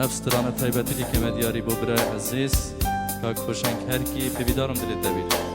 افستران تایبتی که مدیاری بو برای عزیز که کوشنگ هر کی ببیدارم دلت دبیر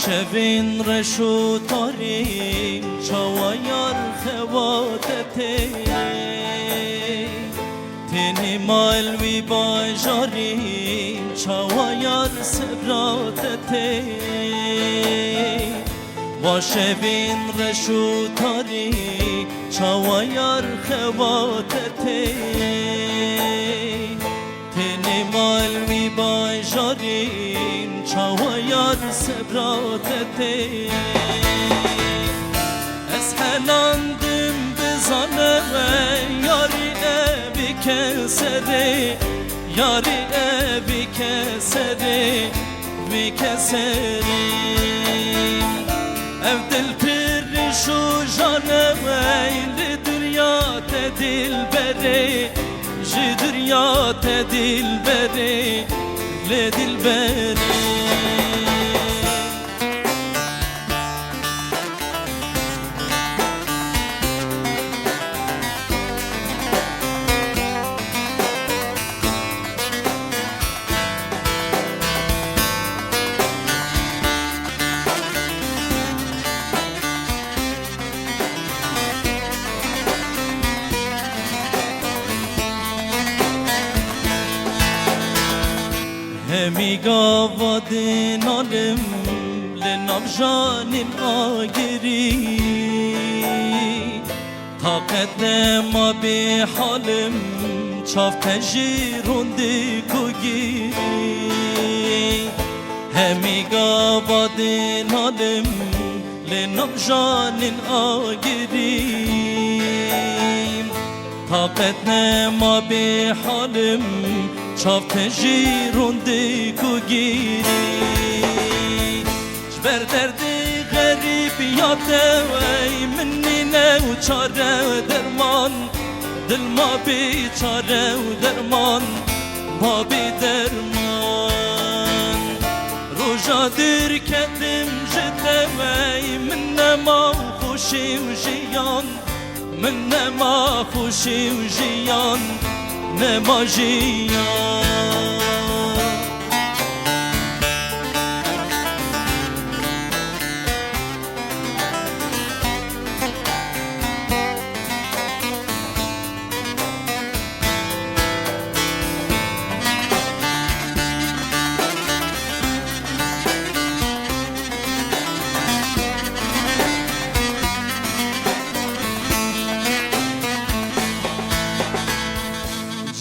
شبین رشو تاری چوایار خواتته تینی مال وی باجاری چوایار سبراتته و شبین رشو تاری چوایار خواتته تینی مال وی باجاری چاویار سبراتته از حلاندم بزانه یاری بی کسره یاری بی کسره بی کسره اف دل پرشو جانه لدریات دل بره جدریات دل بره لدل بره همی گاودن آلم لنام جانم آگری طاقت ما به حالم چاف تجیرونده کگیری همی گاودن آلم لنام جانم آگری طاقت ما به حالم چاف تجیرونده کگیری جبر درد غریب یاده وی منی نو چاره و درمان دل ما بیچاره و درمان ما بی درمان روژا دیر کدم جده وی من نما خوشی و جیان من نما خوشی و جیان نما جیان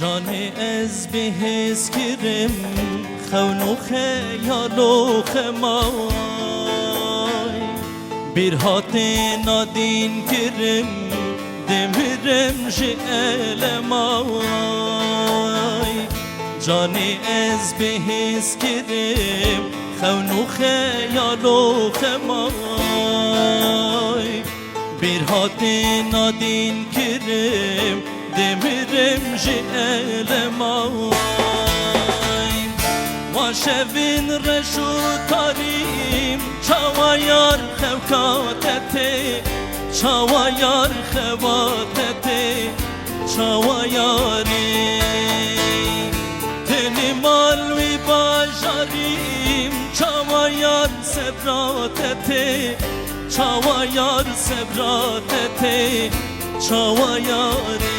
جانی از بهز کرم خون و خیال و خمای بیرهات نادین کرم دمرم جعل مای جانی از بهز کرم خون و خیال و خمای بیرهات نادین کرم دمرم جعل مای و شبین رشو تاریم چاویار خواتته چاویار خواتته چاویاری تنی مالوی باجاریم چاویار سبراتته چاویار سبراتته چاویاری